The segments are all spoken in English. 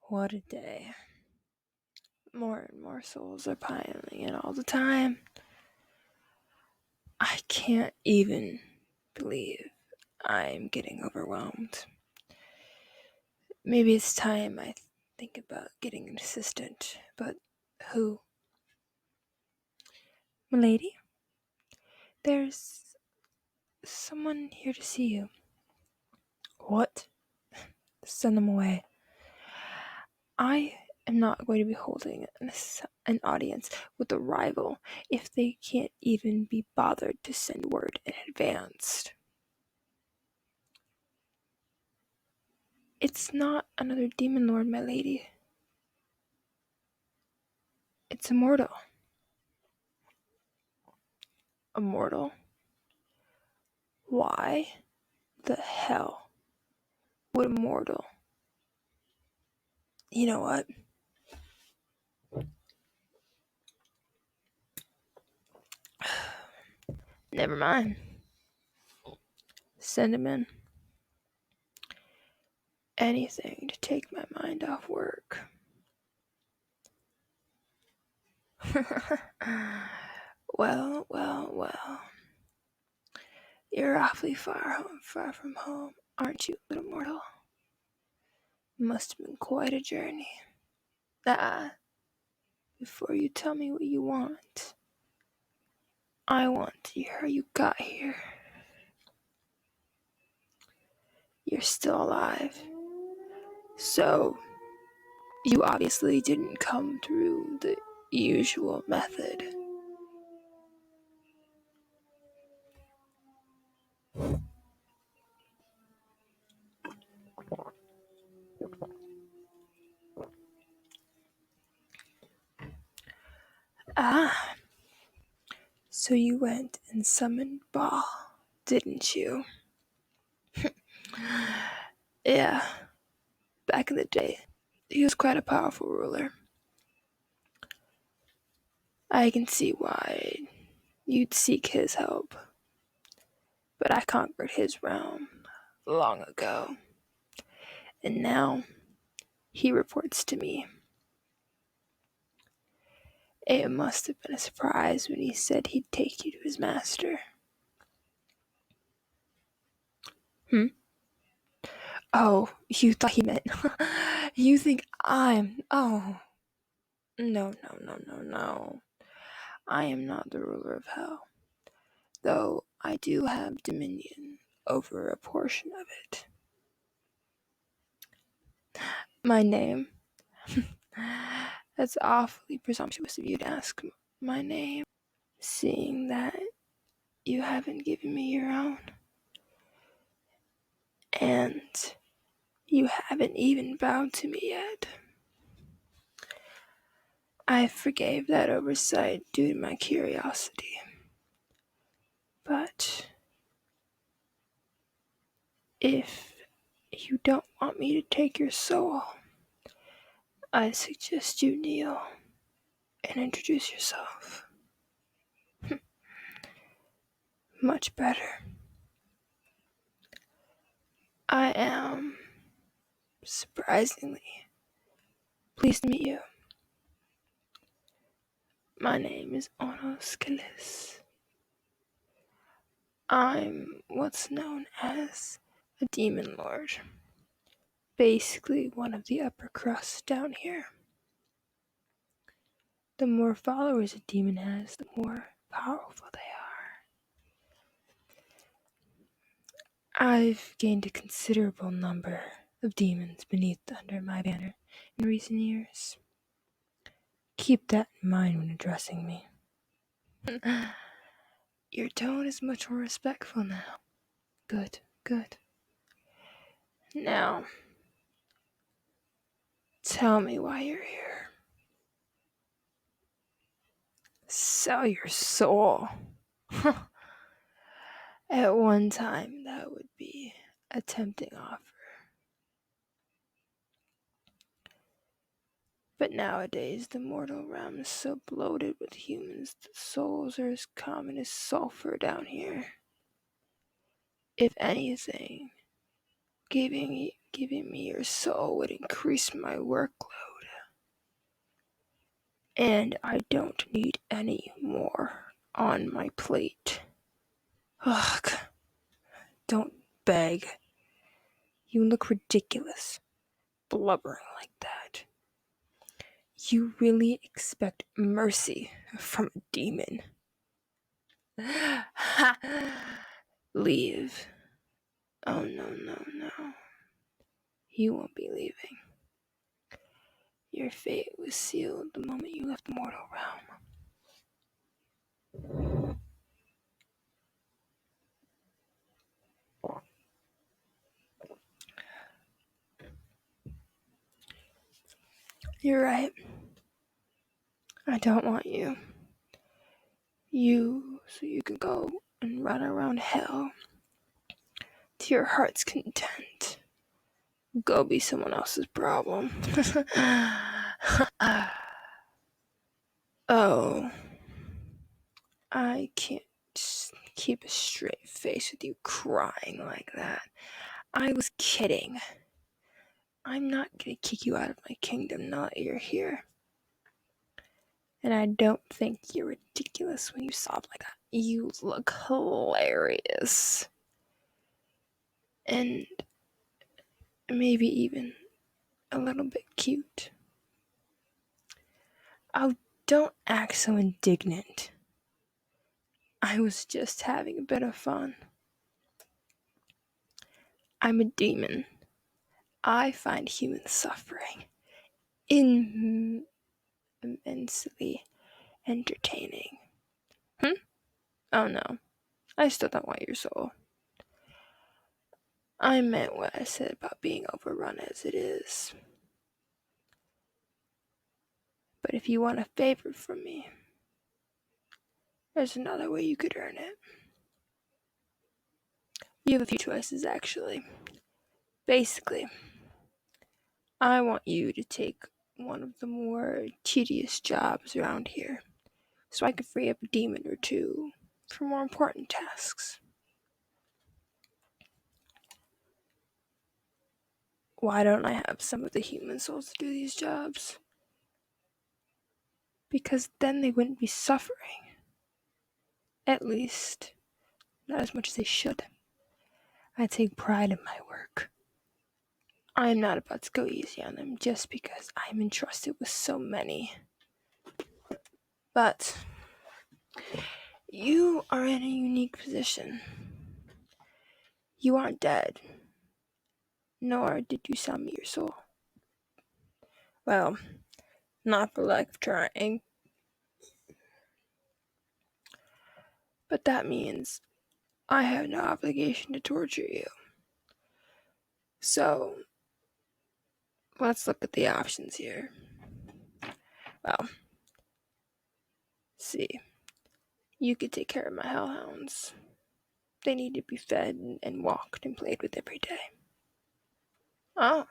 What a day. More and more souls are piling in all the time. I can't even believe I'm getting overwhelmed. Maybe it's time I think about getting an assistant, but who? Milady? There's someone here to see you. What? Send them away. I am not going to be holding an audience with a rival if they can't even be bothered to send word in advance. It's not another demon lord, my lady. It's immortal. Immortal? Why the hell would immortal? You know what? Never mind. Send him in. Anything to take my mind off work. Well. You're awfully far from home, aren't you, little mortal? Must have been quite a journey. Before you tell me what you want, I want to hear how you got here. You're still alive. So, you obviously didn't come through the usual method. Ah, so you went and summoned Baal, didn't you? Yeah, back in the day, he was quite a powerful ruler. I can see why you'd seek his help. But I conquered his realm long ago, and now he reports to me. It must have been a surprise when he said he'd take you to his master. Oh, you thought he meant. You think I'm. Oh. No. I am not the ruler of hell, though I do have dominion over a portion of it. My name? That's awfully presumptuous of you to ask my name, seeing that you haven't given me your own. And you haven't even bowed to me yet. I forgave that oversight due to my curiosity. But if you don't want me to take your soul, I suggest you kneel and introduce yourself. Much better. I am surprisingly pleased to meet you. My name is Onos Kalis. I'm what's known as a demon lord. Basically one of the upper crusts down here. The more followers a demon has, the more powerful they are. I've gained a considerable number of demons under my banner in recent years. Keep that in mind when addressing me. Your tone is much more respectful now. Good. Now, tell me why you're here. Sell your soul. At one time, that would be a tempting offer. But nowadays, the mortal realm is so bloated with humans that souls are as common as sulfur down here. If anything, giving giving me your soul would increase my workload. And I don't need any more on my plate. Ugh, don't beg. You look ridiculous, blubbering like that. You really expect mercy from a demon? Leave. Oh, no. You won't be leaving. Your fate was sealed the moment you left the mortal realm. You're right. I don't want you. So you can go and run around hell to your heart's content. Go be someone else's problem. Oh, I can't keep a straight face with you crying like that. I was kidding. I'm not gonna kick you out of my kingdom now that you're here. And I don't think you're ridiculous when you sob like that. You look hilarious. And maybe even a little bit cute. Oh, don't act so indignant. I was just having a bit of fun. I'm a demon. I find human suffering immensely entertaining. Oh no, I still don't want your soul. I meant what I said about being overrun as it is. But if you want a favor from me, there's another way you could earn it. You have a few choices, actually. Basically, I want you to take one of the more tedious jobs around here, so I can free up a demon or two for more important tasks. Why don't I have some of the human souls to do these jobs? Because then they wouldn't be suffering. At least, not as much as they should. I take pride in my work. I am not about to go easy on them just because I am entrusted with so many. But you are in a unique position. You aren't dead, nor did you sell me your soul. Well, not for lack of trying. But that means I have no obligation to torture you. So, let's look at the options here. Well, see, you could take care of my hellhounds. They need to be fed and walked and played with every day. Oh,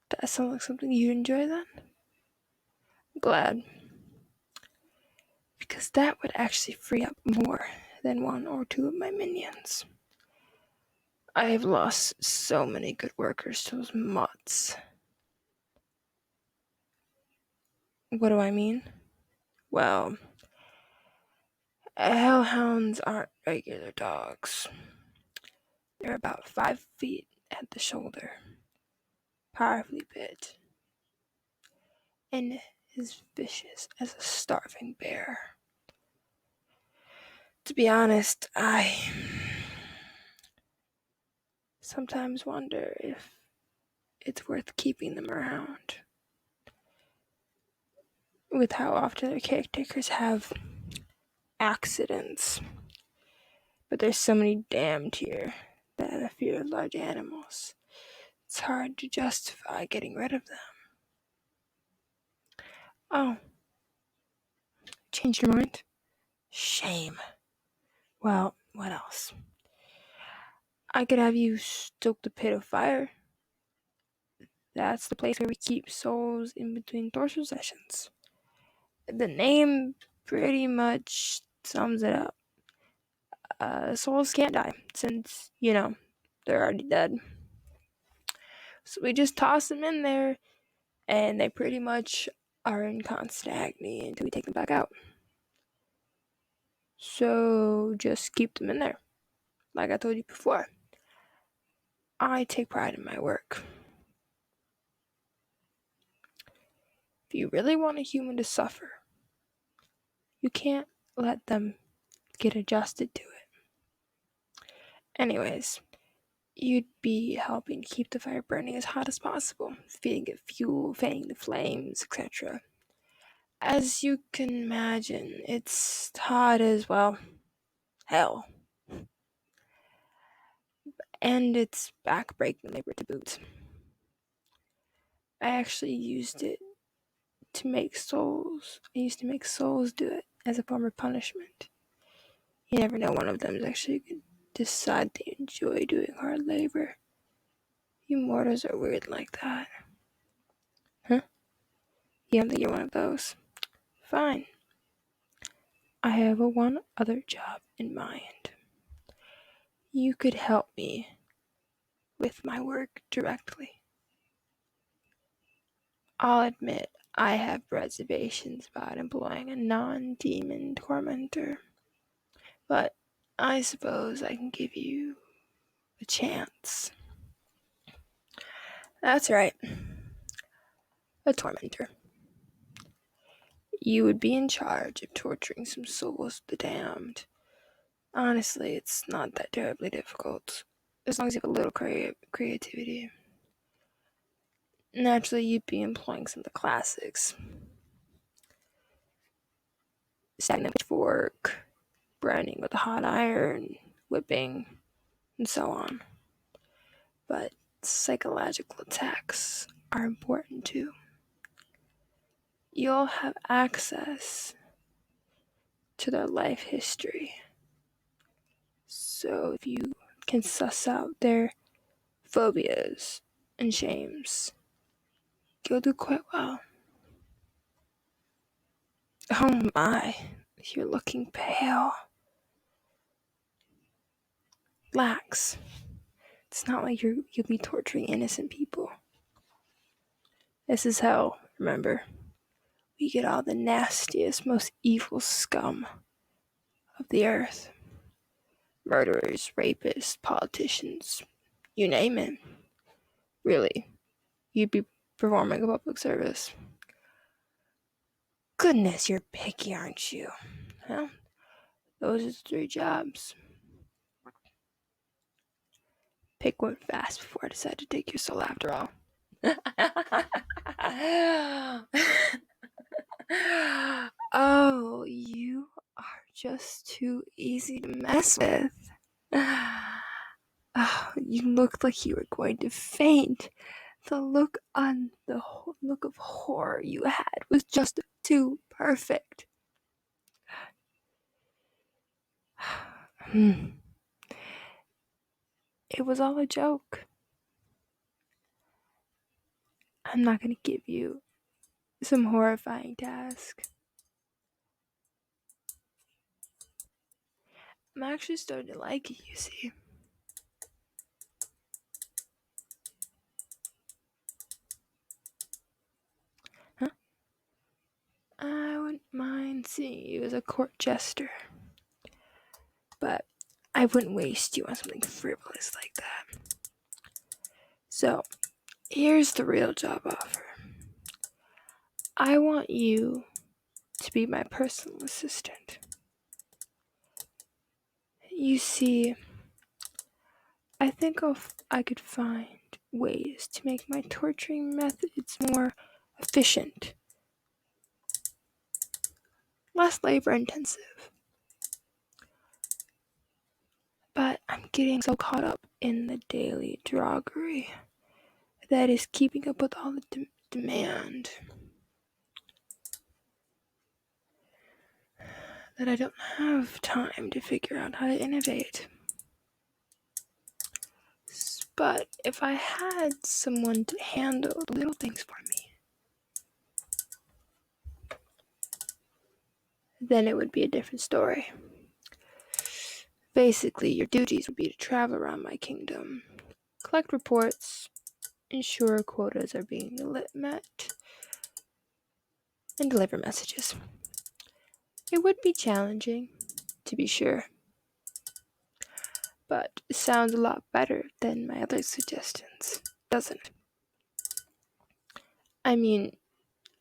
that sounds like something you'd enjoy then? Glad. Because that would actually free up more than one or two of my minions. I have lost so many good workers to those mutts. What do I mean? Well, hellhounds aren't regular dogs. They're about 5 feet at the shoulder, powerfully bit, and as vicious as a starving bear. To be honest, I sometimes wonder if it's worth keeping them around. With how often their caretakers have accidents. But there's so many damned here that have a fear of large animals. It's hard to justify getting rid of them. Oh, changed your mind? Shame. Well, what else? I could have you stoke the pit of fire. That's the place where we keep souls in between torture sessions. The name pretty much sums it up. Souls can't die since, they're already dead. So we just toss them in there, and they pretty much are in constant agony until we take them back out. So just keep them in there. Like I told you before, I take pride in my work. If you really want a human to suffer, you can't let them get adjusted to it. Anyways, you'd be helping keep the fire burning as hot as possible, feeding it fuel, fanning the flames, etc. As you can imagine, it's hot as, well, hell. And it's back-breaking labor to boot. I actually used it to make souls. I used to make souls do it as a form of punishment. You never know, one of them is actually going to decide they enjoy doing hard labor. You mortals are weird like that. Huh? You don't think you're one of those? Fine. I have one other job in mind. You could help me with my work directly. I'll admit I have reservations about employing a non-demon tormentor, but I suppose I can give you a chance. That's right. A tormentor. You would be in charge of torturing some souls of the damned. Honestly, it's not that terribly difficult, as long as you have a little creativity. Naturally, you'd be employing some of the classics. Stabbing them with a fork, branding with a hot iron, whipping, and so on. But psychological attacks are important too. You'll have access to their life history. So if you can suss out their phobias and shames, you'll do quite well. Oh my, you're looking pale. Relax. It's not like you'll be torturing innocent people. This is hell, remember? We get all the nastiest, most evil scum of the earth. Murderers, rapists, politicians, you name it. Really, you'd be performing a public service. Goodness, you're picky, aren't you? Well, those are the 3 jobs. Pick one fast before I decide to take your soul after all. Oh, you are just too easy to mess with. Oh, you looked like you were going to faint. The look of horror you had was just too perfect. It was all a joke. I'm not going to give you some horrifying task. I'm actually starting to like it, you see. Huh? I wouldn't mind seeing you as a court jester, but I wouldn't waste you on something frivolous like that. So, here's the real job offer. I want you to be my personal assistant. You see, I think I could find ways to make my torturing methods more efficient, less labor intensive. But I'm getting so caught up in the daily droggery that is keeping up with all the demand that I don't have time to figure out how to innovate. But if I had someone to handle the little things for me, then it would be a different story. Basically, your duties would be to travel around my kingdom, collect reports, ensure quotas are being met, and deliver messages. It would be challenging, to be sure, but it sounds a lot better than my other suggestions, doesn't it? I mean,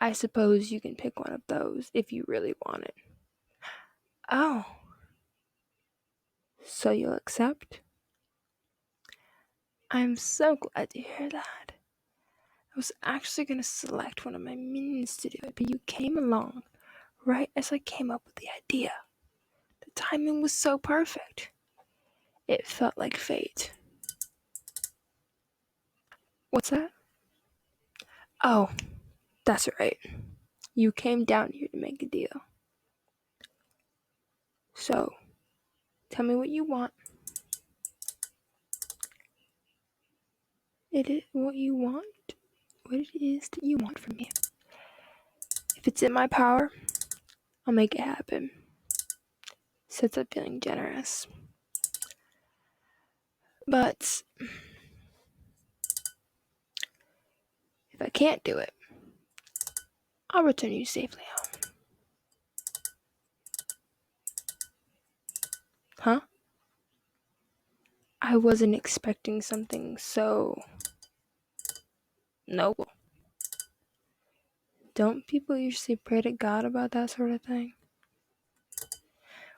I suppose you can pick one of those if you really want it. Oh, so you'll accept? I'm so glad to hear that. I was actually going to select one of my minions to do it, but you came along right as I came up with the idea. The timing was so perfect. It felt like fate. What's that? Oh, that's right. You came down here to make a deal. So, tell me what you want. What it is that you want from me. If it's in my power, I'll make it happen. Since I'm feeling generous. But if I can't do it, I'll return you safely home. Huh? I wasn't expecting something so noble. Don't people usually pray to God about that sort of thing?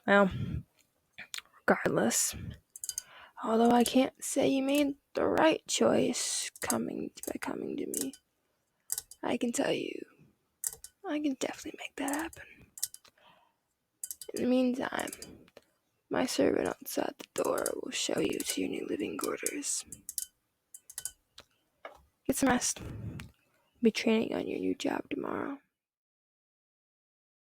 Well, regardless, although I can't say you made the right choice by coming to me, I can tell you, I can definitely make that happen. In the meantime, my servant outside the door will show you to your new living quarters. Get some rest. Be training on your new job tomorrow.